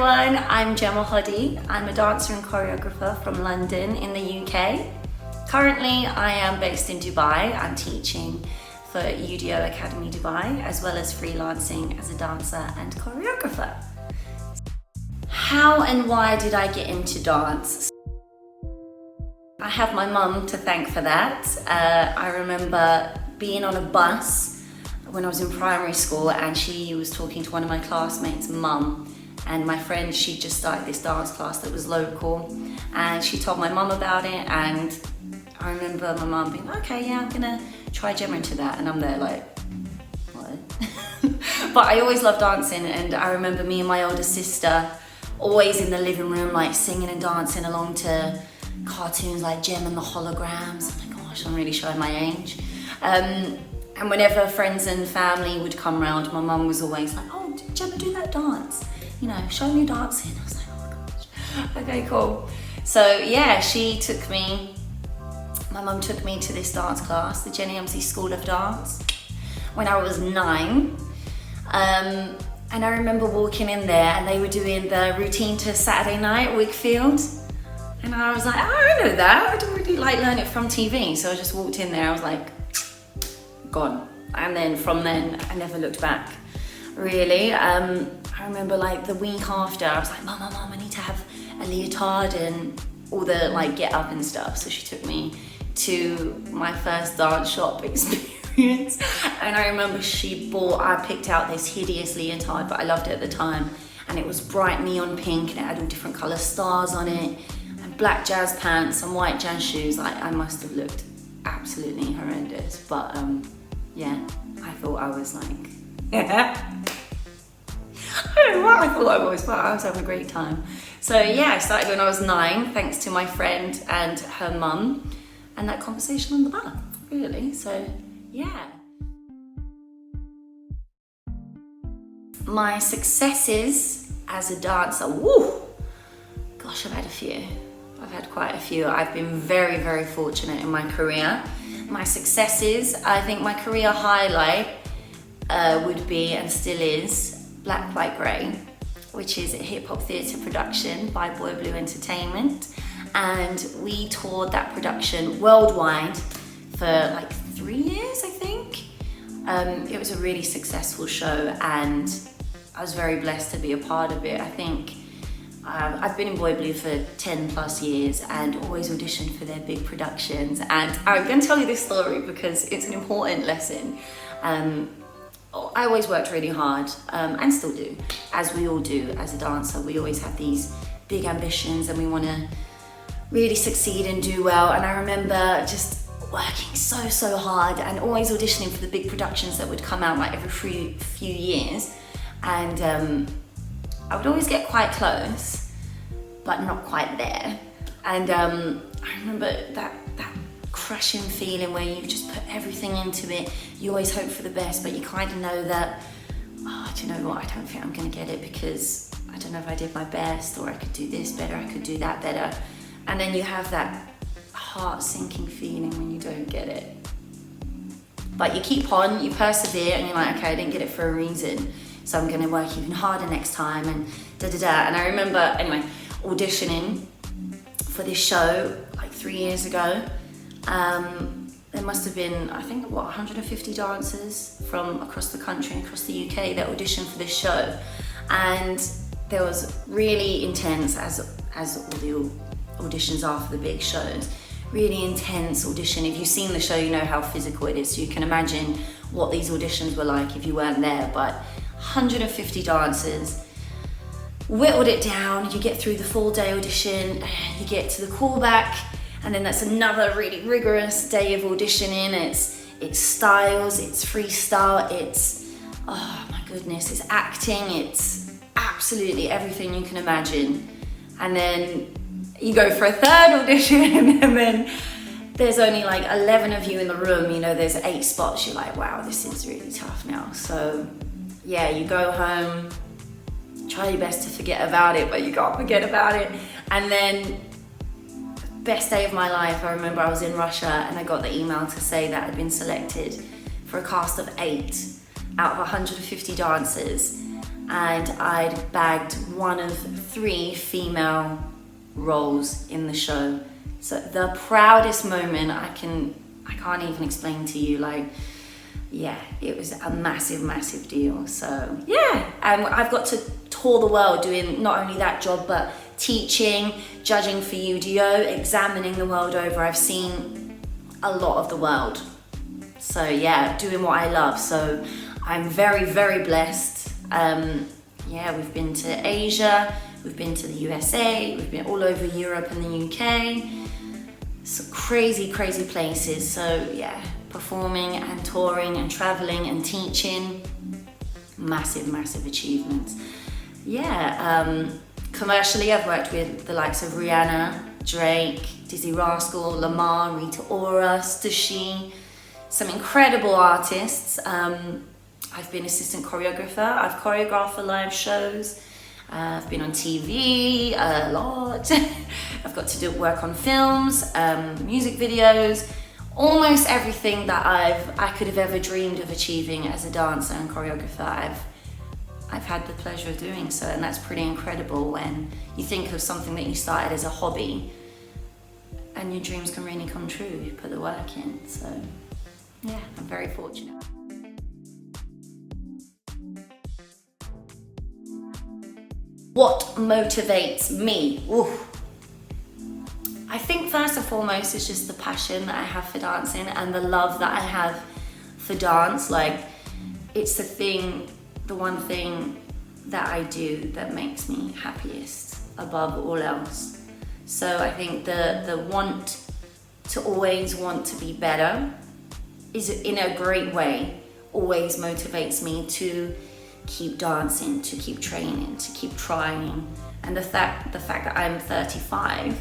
everyone, I'm Gemma Hoddy. I'm a dancer and choreographer from London in the UK. Currently, I am based in Dubai. I'm teaching for UDO Academy Dubai, as well as freelancing as a dancer and choreographer. How and why did I get into dance? I have my mum to thank for that. I remember being on a bus when I was in primary school, and she was talking to one of my classmates' mum, and my friend, she just started this dance class that was local, and she told my mum about it, and I remember my mum being, okay, yeah, I'm gonna try Gemma into that, and I'm there like, what? But I always loved dancing, and I remember me and my older sister always in the living room like singing and dancing along to cartoons like Jem and the Holograms. Oh my gosh, I'm really showing my age. And whenever friends and family would come round, my mum was always like, oh, Gemma, do that dance. You know, show me dancing. I was like, oh my gosh, okay, cool. So yeah, my mum took me to this dance class, the Jenny MC School of Dance, when I was 9. And I remember walking in there and they were doing the routine to Saturday Night at Wakefield. And I was like, oh, I know that. I don't really like learn it from TV. So I just walked in there, I was like, gone. And then from then, I never looked back, really. I remember like the week after, I was like, Mum, I need to have a leotard and all the like get up and stuff. So she took me to my first dance shop experience. And I remember I picked out this hideous leotard, but I loved it at the time. And it was bright neon pink and it had all different color stars on it, and black jazz pants and white jazz shoes. Like, I must have looked absolutely horrendous, but yeah, I thought I was like, I don't know what I thought I was, but I was having a great time. So yeah, I started when I was 9, thanks to my friend and her mum, and that conversation on the bus, really. So yeah. My successes as a dancer, woo! Gosh, I've had a few. I've had quite a few. I've been very, very fortunate in my career. My successes, I think my career highlight would be, and still is, Black, White, Grey, which is a hip-hop theatre production by Boy Blue Entertainment. And we toured that production worldwide for like 3 years, I think. It was a really successful show and I was very blessed to be a part of it. I think I've been in Boy Blue for 10 plus years and always auditioned for their big productions. And I'm going to tell you this story because it's an important lesson. I always worked really hard, and still do, as we all do as a dancer. We always have these big ambitions and we want to really succeed and do well. And I remember just working so hard and always auditioning for the big productions that would come out like every few years. And I would always get quite close, but not quite there. And I remember that crushing feeling where you just put everything into it. You always hope for the best, but you kind of know that, oh, do you know what? I don't think I'm going to get it because I don't know if I did my best, or I could do this better, I could do that better. And then you have that heart-sinking feeling when you don't get it. But you keep on, you persevere, and you're like, okay, I didn't get it for a reason, so I'm going to work even harder next time, and da-da-da. And I remember, anyway, auditioning for this show like 3 years ago. There must have been, I think, 150 dancers from across the country and across the UK that auditioned for this show. And there was really intense, as all the auditions are for the big shows, really intense audition. If you've seen the show, you know how physical it is, so you can imagine what these auditions were like if you weren't there. But 150 dancers, whittled it down, you get through the full day audition, you get to the callback, and then that's another really rigorous day of auditioning. It's styles, it's freestyle, it's, oh my goodness, it's acting, it's absolutely everything you can imagine. And then you go for a third audition, and then there's only like 11 of you in the room, you know, there's 8 spots. You're like, wow, this is really tough now. So yeah, you go home, try your best to forget about it, but you can't forget about it. And then, best day of my life, I remember I was in Russia and I got the email to say that I'd been selected for a cast of 8 out of 150 dancers. and I'd bagged one of 3 female roles in the show. So the proudest moment I can't even explain to you. Like, yeah, it was a massive, massive deal. So yeah, and I've got to tour the world doing not only that job, but teaching, judging for UDO, examining the world over. I've seen a lot of the world. So yeah, doing what I love. So I'm very, very blessed. Yeah, we've been to Asia, we've been to the USA, we've been all over Europe and the UK. Some crazy, crazy places. So yeah, performing and touring and traveling and teaching, massive, massive achievements. Yeah, commercially I've worked with the likes of Rihanna, Drake, Dizzy Rascal, Lamar, Rita Ora, Stussy, some incredible artists. I've been assistant choreographer, I've choreographed for live shows, I've been on TV a lot, I've got to do work on films, music videos, almost everything that I could have ever dreamed of achieving as a dancer and choreographer, I've had the pleasure of doing so, and that's pretty incredible when you think of something that you started as a hobby and your dreams can really come true, you put the work in. So yeah, I'm very fortunate. What motivates me? Ooh. I think first and foremost is just the passion that I have for dancing and the love that I have for dance. Like, it's the one thing that I do that makes me happiest above all else. So I think the want to always want to be better is, in a great way, always motivates me to keep dancing, to keep training, to keep trying. And the fact that I'm 35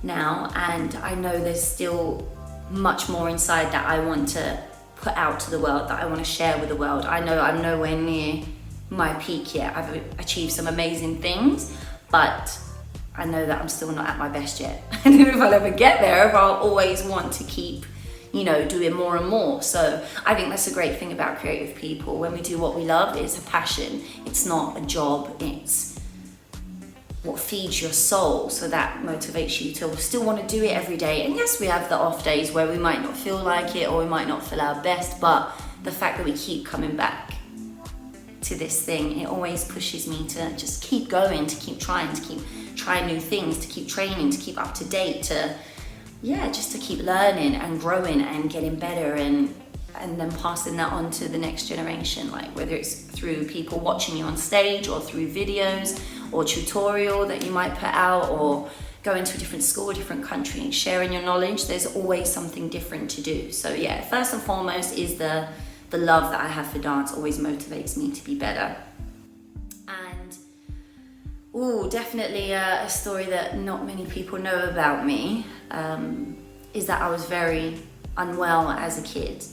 now, and I know there's still much more inside that I want to put out to the world, that I want to share with the world. I know I'm nowhere near my peak yet. I've achieved some amazing things, but I know that I'm still not at my best yet. I don't know if I'll ever get there, if I'll always want to keep, doing more and more. So I think that's a great thing about creative people. When we do what we love, it's a passion. It's not a job. It's what feeds your soul. So that motivates you to still want to do it every day. And yes, we have the off days where we might not feel like it, or we might not feel our best, but the fact that we keep coming back to this thing, it always pushes me to just keep going, to keep trying new things, to keep training, to keep up to date, just to keep learning and growing and getting better, and then passing that on to the next generation, like whether it's through people watching you on stage, or through videos or tutorial that you might put out, or going to a different school, a different country and sharing your knowledge. There's always something different to do. So yeah, first and foremost is the love that I have for dance always motivates me to be better. And definitely a story that not many people know about me is that I was very unwell as a kid.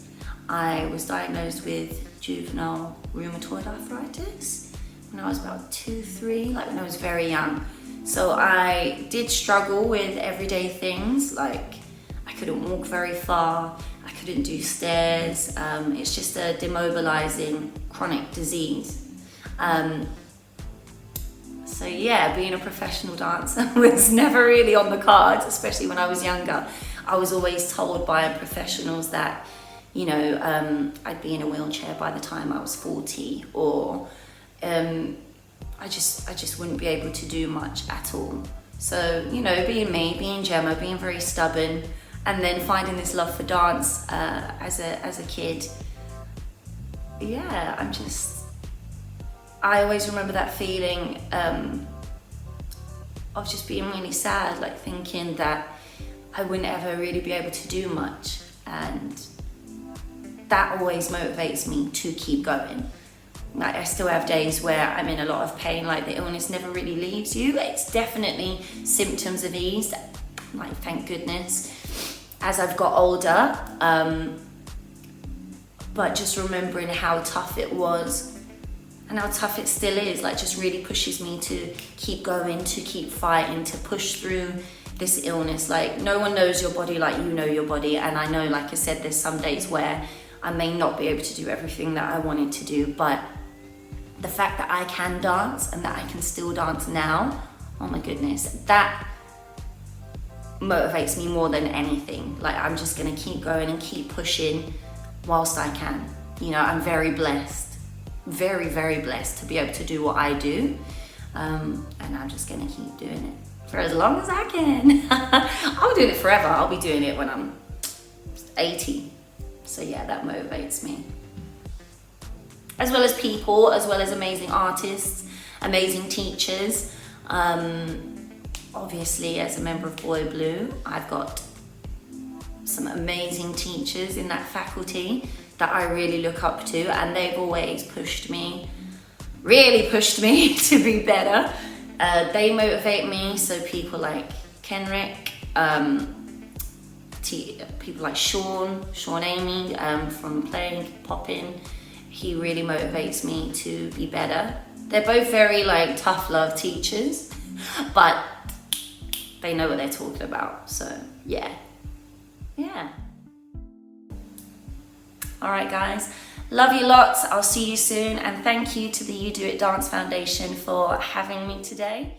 I was diagnosed with juvenile rheumatoid arthritis when I was about 2, 3, like when I was very young. So I did struggle with everyday things, like I couldn't walk very far, I couldn't do stairs. It's just a demobilizing chronic disease. So yeah, being a professional dancer was never really on the cards, especially when I was younger. I was always told by professionals that, I'd be in a wheelchair by the time I was 40, or I just wouldn't be able to do much at all. So, being me, being Gemma, being very stubborn, and then finding this love for dance as a kid, yeah, I always remember that feeling of just being really sad, like thinking that I wouldn't ever really be able to do much, and that always motivates me to keep going. Like, I still have days where I'm in a lot of pain, like the illness never really leaves you. It's definitely symptoms of ease, like thank goodness, as I've got older, but just remembering how tough it was and how tough it still is, like, just really pushes me to keep going, to keep fighting, to push through this illness. Like, no one knows your body like you know your body, and I know, like I said, there's some days where I may not be able to do everything that I wanted to do, but the fact that I can dance and that I can still dance now, oh my goodness, that motivates me more than anything. Like, I'm just gonna keep going and keep pushing whilst I can. You know, I'm very blessed, very, very blessed to be able to do what I do. And I'm just gonna keep doing it for as long as I can. I'll be doing it forever. I'll be doing it when I'm 80. So yeah, that motivates me. As well as people, as well as amazing artists, amazing teachers. Obviously, as a member of Boy Blue, I've got some amazing teachers in that faculty that I really look up to, and they've always pushed me, really pushed me to be better. They motivate me, so people like Kenrick, people like Sean Amy from playing Poppin', he really motivates me to be better. They're both very like tough love teachers, but they know what they're talking about, so yeah. All right guys, love you lots. I'll see you soon, and thank you to the You Do It Dance Foundation for having me today.